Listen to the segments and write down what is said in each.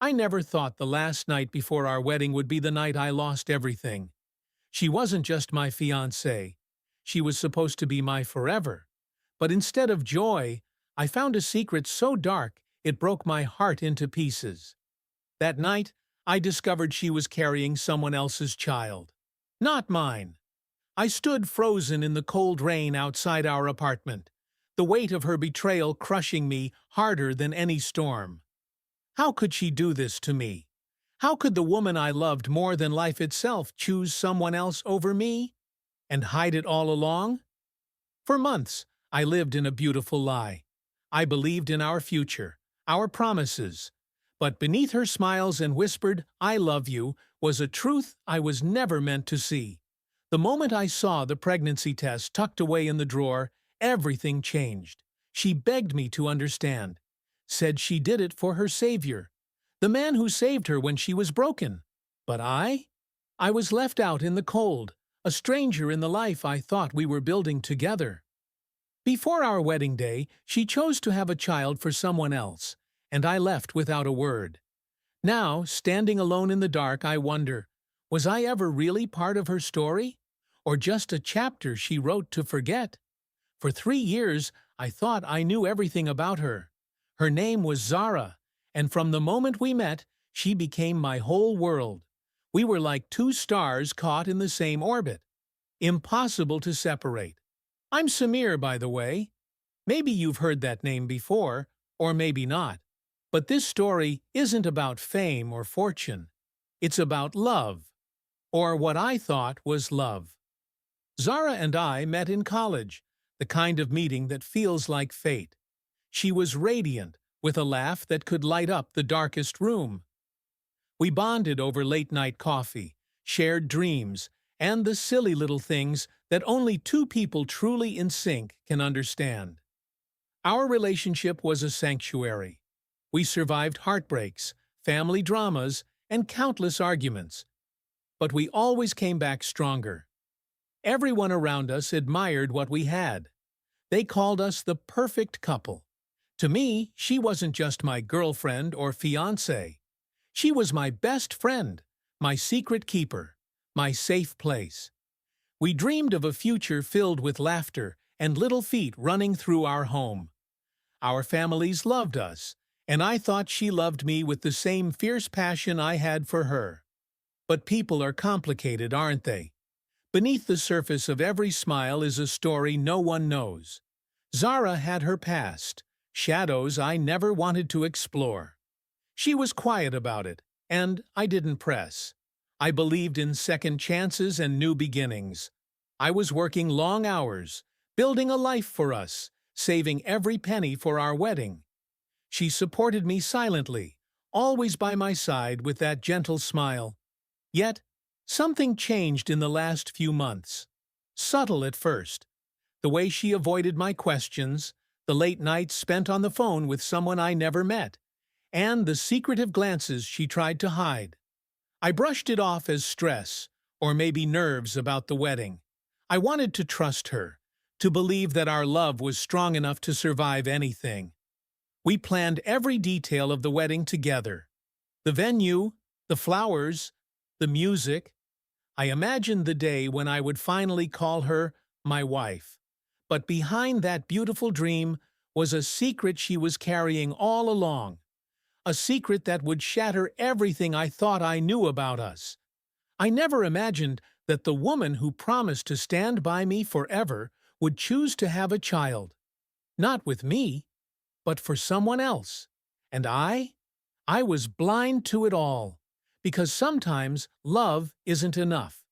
I never thought the last night before our wedding would be the night I lost everything. She wasn't just my fiancée. She was supposed to be my forever. But instead of joy, I found a secret so dark it broke my heart into pieces. That night, I discovered she was carrying someone else's child. Not mine. I stood frozen in the cold rain outside our apartment, the weight of her betrayal crushing me harder than any storm. How could she do this to me? How could the woman I loved more than life itself choose someone else over me? And hide it all along? For months, I lived in a beautiful lie. I believed in our future, our promises. But beneath her smiles and whispered, "I love you," was a truth I was never meant to see. The moment I saw the pregnancy test tucked away in the drawer, everything changed. She begged me to understand. Said she did it for her savior, the man who saved her when she was broken. But I was left out in the cold, a stranger in the life I thought we were building together. Before our wedding day, she chose to have a child for someone else, and I left without a word. Now, standing alone in the dark, I wonder, was I ever really part of her story? Or just a chapter she wrote to forget? For 3 years, I thought I knew everything about her. Her name was Zara, and from the moment we met, she became my whole world. We were like two stars caught in the same orbit. Impossible to separate. I'm Samir, by the way. Maybe you've heard that name before, or maybe not. But this story isn't about fame or fortune. It's about love. Or what I thought was love. Zara and I met in college, the kind of meeting that feels like fate. She was radiant, with a laugh that could light up the darkest room. We bonded over late-night coffee, shared dreams, and the silly little things that only two people truly in sync can understand. Our relationship was a sanctuary. We survived heartbreaks, family dramas, and countless arguments. But we always came back stronger. Everyone around us admired what we had. They called us the perfect couple. To me, she wasn't just my girlfriend or fiancée. She was my best friend, my secret keeper, my safe place. We dreamed of a future filled with laughter and little feet running through our home. Our families loved us, and I thought she loved me with the same fierce passion I had for her. But people are complicated, aren't they? Beneath the surface of every smile is a story no one knows. Zara had her past, shadows I never wanted to explore. She was quiet about it, and I didn't press. I believed in second chances and new beginnings. I was working long hours, building a life for us, saving every penny for our wedding. She supported me silently, always by my side with that gentle smile. Yet, something changed in the last few months. Subtle at first. The way she avoided my questions, the late nights spent on the phone with someone I never met, and the secretive glances she tried to hide. I brushed it off as stress, or maybe nerves about the wedding. I wanted to trust her, to believe that our love was strong enough to survive anything. We planned every detail of the wedding together. The venue, the flowers, the music. I imagined the day when I would finally call her my wife. But behind that beautiful dream was a secret she was carrying all along. A secret that would shatter everything I thought I knew about us. I never imagined that the woman who promised to stand by me forever would choose to have a child. Not with me, but for someone else. And I was blind to it all. Because sometimes love isn't enough.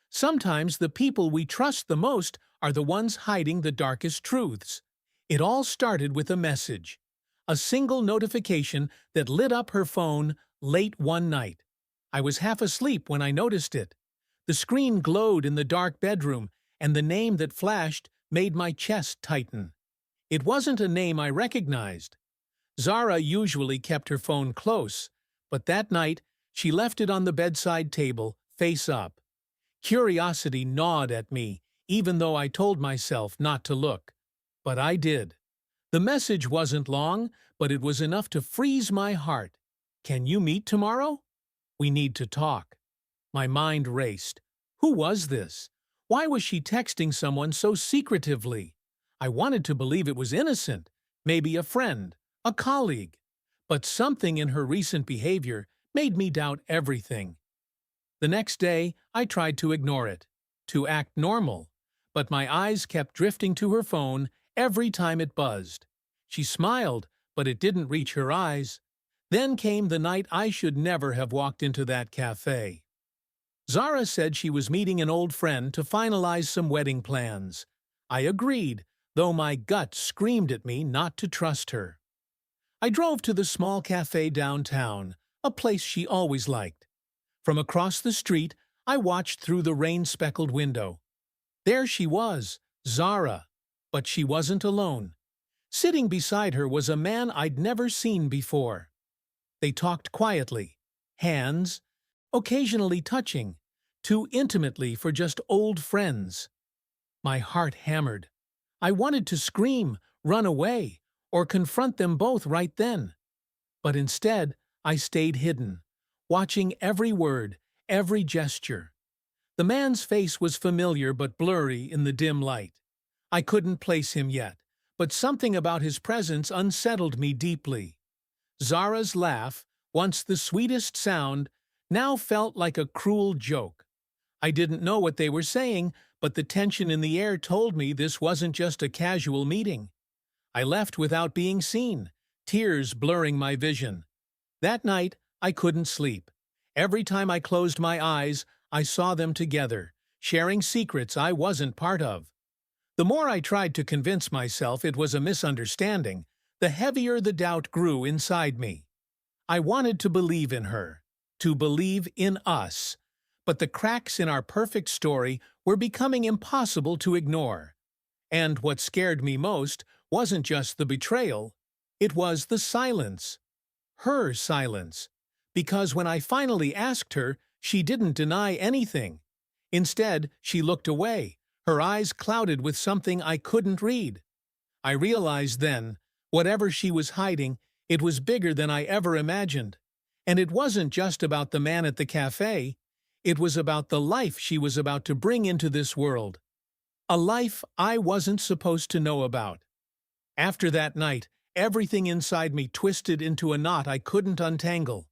Sometimes the people we trust the most are the ones hiding the darkest truths. It all started with a message. A single notification that lit up her phone late one night. I was half asleep when I noticed it. The screen glowed in the dark bedroom, and the name that flashed made my chest tighten. It wasn't a name I recognized. Zara usually kept her phone close, but that night she left it on the bedside table, face up. Curiosity gnawed at me, even though I told myself not to look. But I did. The message wasn't long, but it was enough to freeze my heart. "Can you meet tomorrow? We need to talk." My mind raced. Who was this? Why was she texting someone so secretively? I wanted to believe it was innocent, maybe a friend, a colleague. But something in her recent behavior made me doubt everything. The next day, I tried to ignore it, to act normal, but my eyes kept drifting to her phone every time it buzzed. She smiled, but it didn't reach her eyes. Then came the night I should never have walked into that cafe. Zara said she was meeting an old friend to finalize some wedding plans. I agreed, though my gut screamed at me not to trust her. I drove to the small cafe downtown, a place she always liked. From across the street, I watched through the rain-speckled window. There she was, Zara, but she wasn't alone. Sitting beside her was a man I'd never seen before. They talked quietly, hands occasionally touching, too intimately for just old friends. My heart hammered. I wanted to scream, run away, or confront them both right then. But instead, I stayed hidden, watching every word, every gesture. The man's face was familiar but blurry in the dim light. I couldn't place him yet, but something about his presence unsettled me deeply. Zara's laugh, once the sweetest sound, now felt like a cruel joke. I didn't know what they were saying, but the tension in the air told me this wasn't just a casual meeting. I left without being seen, tears blurring my vision. That night, I couldn't sleep. Every time I closed my eyes, I saw them together, sharing secrets I wasn't part of. The more I tried to convince myself it was a misunderstanding, the heavier the doubt grew inside me. I wanted to believe in her, to believe in us, but the cracks in our perfect story were becoming impossible to ignore. And what scared me most wasn't just the betrayal, it was the silence. Her silence. Because when I finally asked her, she didn't deny anything. Instead, she looked away, her eyes clouded with something I couldn't read. I realized then, whatever she was hiding, it was bigger than I ever imagined. And it wasn't just about the man at the cafe, it was about the life she was about to bring into this world. A life I wasn't supposed to know about. After that night, everything inside me twisted into a knot I couldn't untangle.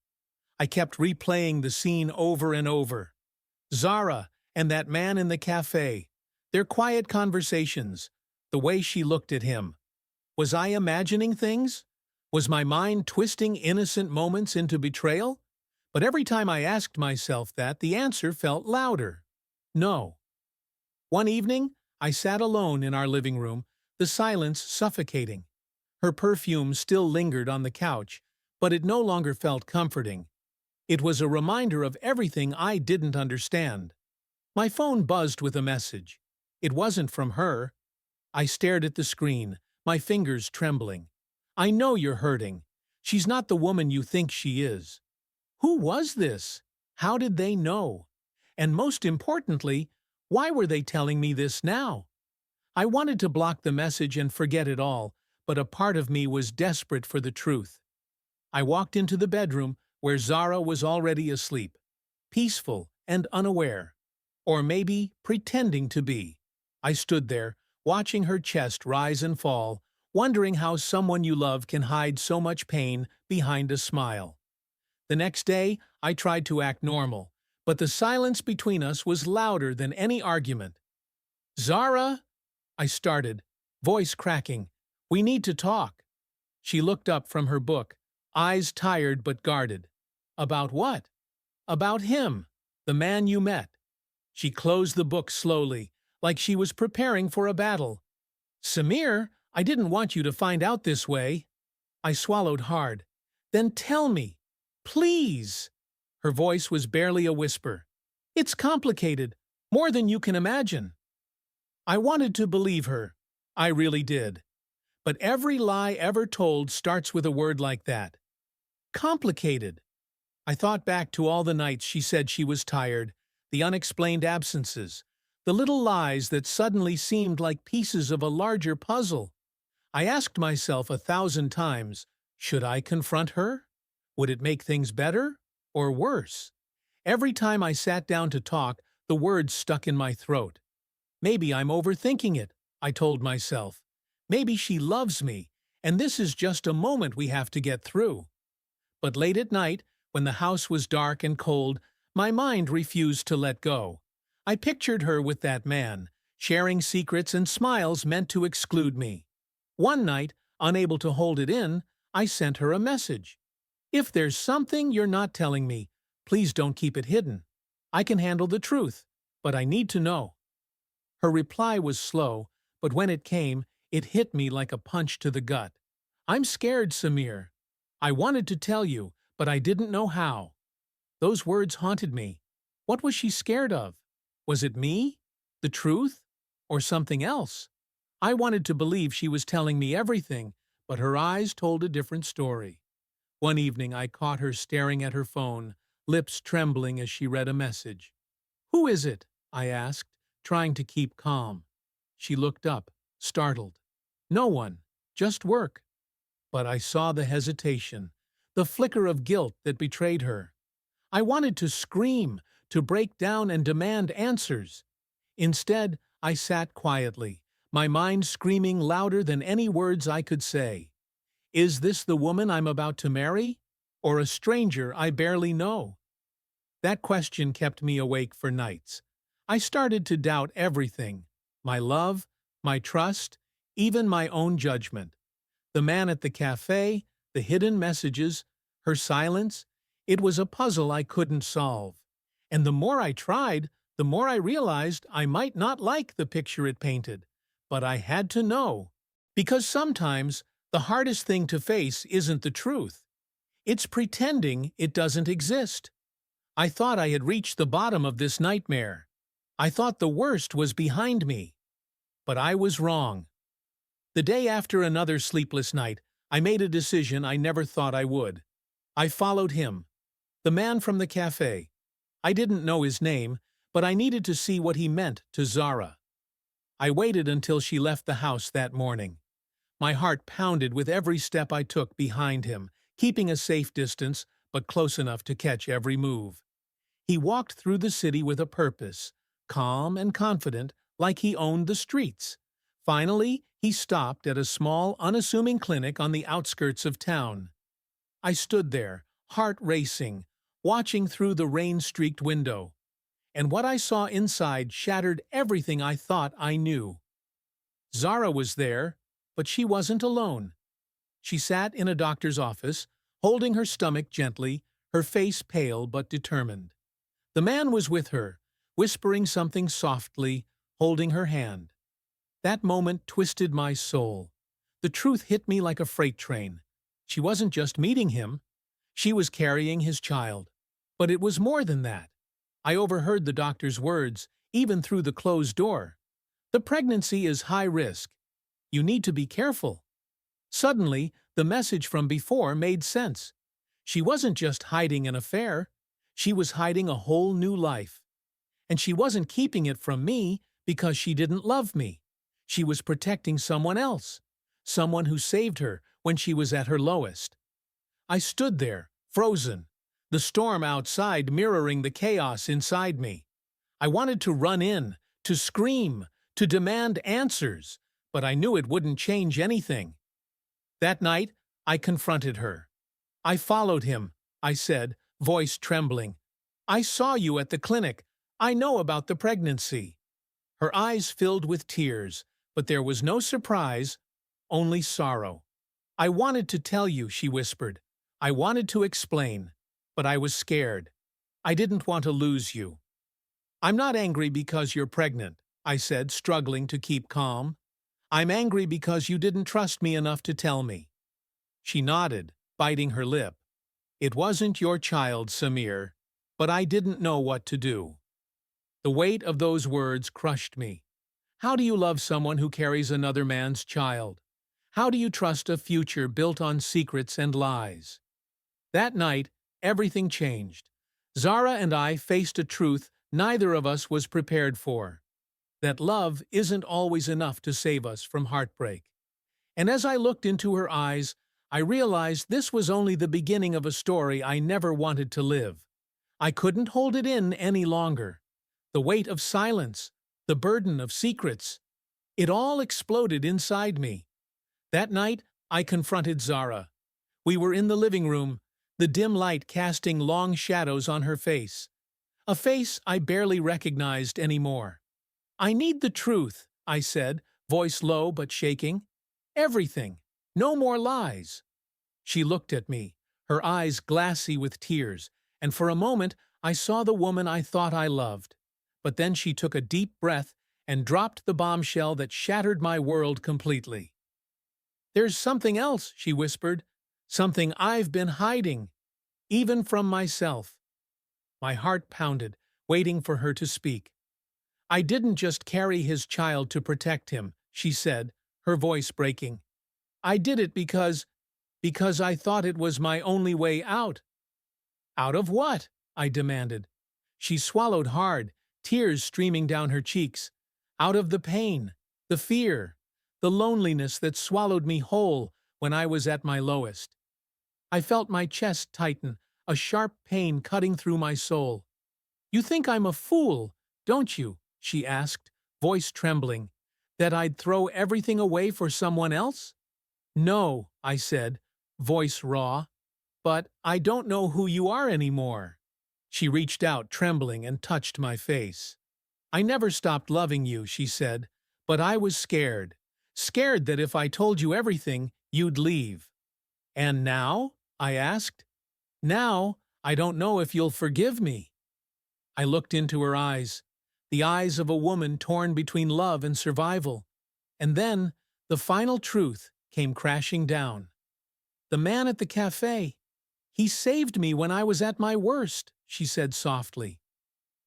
I kept replaying the scene over and over. Zara and that man in the cafe, their quiet conversations, the way she looked at him. Was I imagining things? Was my mind twisting innocent moments into betrayal? But every time I asked myself that, the answer felt louder. No. One evening, I sat alone in our living room, the silence suffocating. Her perfume still lingered on the couch, but it no longer felt comforting. It was a reminder of everything I didn't understand. My phone buzzed with a message. It wasn't from her. I stared at the screen, my fingers trembling. I know you're hurting. She's not the woman you think she is. Who was this? How did they know? And most importantly, why were they telling me this now? I wanted to block the message and forget it all, but a part of me was desperate for the truth. I walked into the bedroom where Zara was already asleep, peaceful and unaware, or maybe pretending to be. I stood there, watching her chest rise and fall, wondering how someone you love can hide so much pain behind a smile. The next day, I tried to act normal, but the silence between us was louder than any argument. "Zara," I started, voice cracking, "we need to talk." She looked up from her book, eyes tired but guarded. "About what?" "About him, the man you met." She closed the book slowly, like she was preparing for a battle. "Samir, I didn't want you to find out this way." I swallowed hard. "Then tell me, please." Her voice was barely a whisper. "It's complicated, more than you can imagine." I wanted to believe her. I really did. But every lie ever told starts with a word like that. Complicated. I thought back to all the nights she said she was tired, the unexplained absences, the little lies that suddenly seemed like pieces of a larger puzzle. I asked myself 1,000 times, should I confront her? Would it make things better or worse? Every time I sat down to talk, the words stuck in my throat. Maybe I'm overthinking it, I told myself. Maybe she loves me, and this is just a moment we have to get through. But late at night, when the house was dark and cold, my mind refused to let go. I pictured her with that man, sharing secrets and smiles meant to exclude me. One night, unable to hold it in, I sent her a message. If there's something you're not telling me, please don't keep it hidden. I can handle the truth, but I need to know. Her reply was slow, but when it came, it hit me like a punch to the gut. I'm scared, Samir. I wanted to tell you, but I didn't know how. Those words haunted me. What was she scared of? Was it me? The truth? Or something else? I wanted to believe she was telling me everything, but her eyes told a different story. One evening I caught her staring at her phone, lips trembling as she read a message. "Who is it?" I asked, trying to keep calm. She looked up, startled. "No one, just work." But I saw the hesitation, the flicker of guilt that betrayed her. I wanted to scream, to break down and demand answers. Instead, I sat quietly, my mind screaming louder than any words I could say. Is this the woman I'm about to marry? Or a stranger I barely know? That question kept me awake for nights. I started to doubt everything: my love, my trust, even my own judgment. The man at the cafe, the hidden messages, her silence. It was a puzzle I couldn't solve. And the more I tried, the more I realized I might not like the picture it painted. But I had to know. Because sometimes the hardest thing to face isn't the truth. It's pretending it doesn't exist. I thought I had reached the bottom of this nightmare. I thought the worst was behind me. But I was wrong. The day after another sleepless night, I made a decision I never thought I would. I followed him, the man from the cafe. I didn't know his name, but I needed to see what he meant to Zara. I waited until she left the house that morning. My heart pounded with every step I took behind him, keeping a safe distance, but close enough to catch every move. He walked through the city with a purpose, calm and confident, like he owned the streets. Finally, he stopped at a small, unassuming clinic on the outskirts of town. I stood there, heart racing, watching through the rain-streaked window. And what I saw inside shattered everything I thought I knew. Zara was there, but she wasn't alone. She sat in a doctor's office, holding her stomach gently, her face pale but determined. The man was with her, whispering something softly, holding her hand. That moment twisted my soul. The truth hit me like a freight train. She wasn't just meeting him. She was carrying his child. But it was more than that. I overheard the doctor's words, even through the closed door. The pregnancy is high risk. You need to be careful. Suddenly, the message from before made sense. She wasn't just hiding an affair. She was hiding a whole new life. And she wasn't keeping it from me because she didn't love me. She was protecting someone else, someone who saved her when she was at her lowest. I stood there, frozen, the storm outside mirroring the chaos inside me. I wanted to run in, to scream, to demand answers, but I knew it wouldn't change anything. That night, I confronted her. I followed him, I said, voice trembling. I saw you at the clinic. I know about the pregnancy. Her eyes filled with tears, but there was no surprise, only sorrow. I wanted to tell you, she whispered. I wanted to explain, but I was scared. I didn't want to lose you. I'm not angry because you're pregnant, I said, struggling to keep calm. I'm angry because you didn't trust me enough to tell me. She nodded, biting her lip. It wasn't your child, Samir, but I didn't know what to do. The weight of those words crushed me. How do you love someone who carries another man's child? How do you trust a future built on secrets and lies? That night, everything changed. Zara and I faced a truth neither of us was prepared for. That love isn't always enough to save us from heartbreak. And as I looked into her eyes, I realized this was only the beginning of a story I never wanted to live. I couldn't hold it in any longer. The weight of silence, the burden of secrets, it all exploded inside me. That night, I confronted Zara. We were in the living room, the dim light casting long shadows on her face. A face I barely recognized anymore. "I need the truth," I said, voice low but shaking. "Everything. No more lies." She looked at me, her eyes glassy with tears, and for a moment I saw the woman I thought I loved. But then she took a deep breath and dropped the bombshell that shattered my world completely. "There's something else," she whispered. "Something I've been hiding, even from myself." My heart pounded, waiting for her to speak. "I didn't just carry his child to protect him," she said, her voice breaking. "I did it because I thought it was my only way out." "Out of what?" I demanded. She swallowed hard, tears streaming down her cheeks. "Out of the pain, the fear, the loneliness that swallowed me whole when I was at my lowest." I felt my chest tighten, a sharp pain cutting through my soul. "You think I'm a fool, don't you?" she asked, voice trembling. "That I'd throw everything away for someone else?" "No," I said, voice raw. "But I don't know who you are anymore." She reached out, trembling, and touched my face. "I never stopped loving you," she said, "but I was scared. Scared that if I told you everything, you'd leave." "And now?" I asked. "Now, I don't know if you'll forgive me." I looked into her eyes, the eyes of a woman torn between love and survival. And then, the final truth came crashing down. "The man at the cafe, he saved me when I was at my worst," she said softly.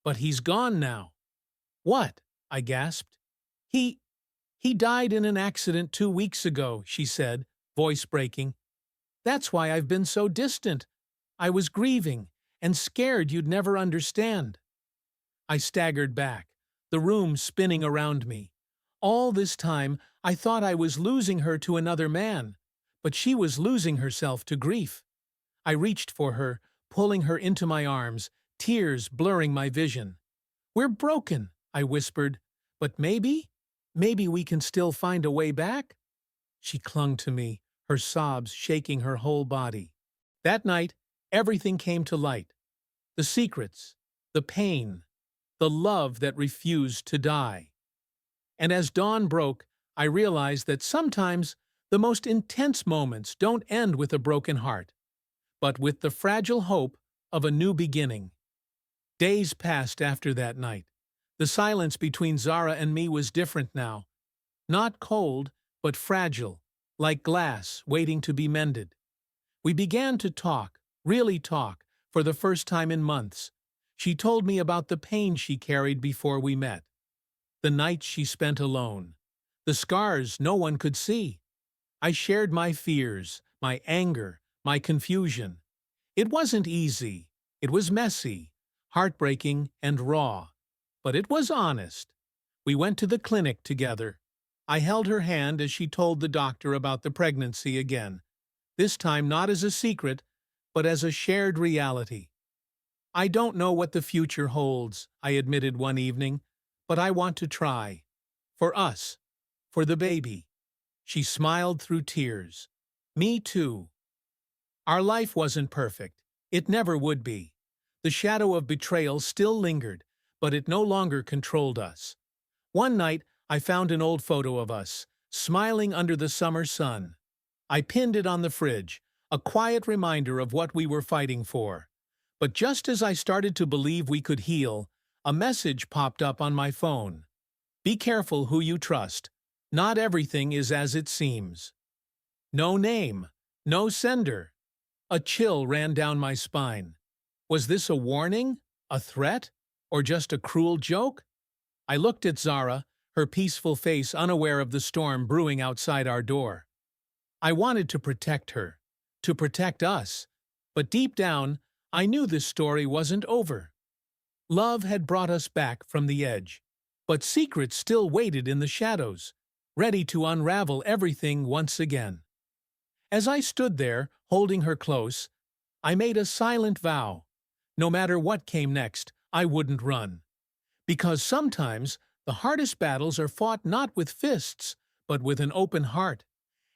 "But he's gone now." "What?" I gasped. He died in an accident 2 weeks ago," she said, voice breaking. "That's why I've been so distant. I was grieving and scared you'd never understand." I staggered back, the room spinning around me. All this time, I thought I was losing her to another man, but she was losing herself to grief. I reached for her, pulling her into my arms, tears blurring my vision. "We're broken," I whispered, "but maybe we can still find a way back." She clung to me, her sobs shaking her whole body. That night, everything came to light. The secrets, the pain, the love that refused to die. And as dawn broke, I realized that sometimes the most intense moments don't end with a broken heart, but with the fragile hope of a new beginning. Days passed after that night. The silence between Zara and me was different now. Not cold, but fragile, like glass waiting to be mended. We began to talk, really talk, for the first time in months. She told me about the pain she carried before we met. The nights she spent alone. The scars no one could see. I shared my fears, my anger, my confusion. It wasn't easy. It was messy, heartbreaking, and raw. But it was honest. We went to the clinic together. I held her hand as she told the doctor about the pregnancy again, this time not as a secret, but as a shared reality. "I don't know what the future holds," I admitted one evening, "but I want to try. For us. For the baby." She smiled through tears. "Me too." Our life wasn't perfect. It never would be. The shadow of betrayal still lingered, but it no longer controlled us. One night, I found an old photo of us, smiling under the summer sun. I pinned it on the fridge, a quiet reminder of what we were fighting for. But just as I started to believe we could heal, a message popped up on my phone. "Be careful who you trust. Not everything is as it seems." No name, no sender. A chill ran down my spine. Was this a warning, a threat, or just a cruel joke? I looked at Zara, her peaceful face unaware of the storm brewing outside our door. I wanted to protect her, to protect us, but deep down, I knew this story wasn't over. Love had brought us back from the edge, but secrets still waited in the shadows, ready to unravel everything once again. As I stood there, holding her close, I made a silent vow. No matter what came next, I wouldn't run. Because sometimes the hardest battles are fought not with fists, but with an open heart.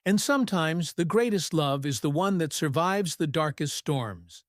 And sometimes the greatest love is the one that survives the darkest storms.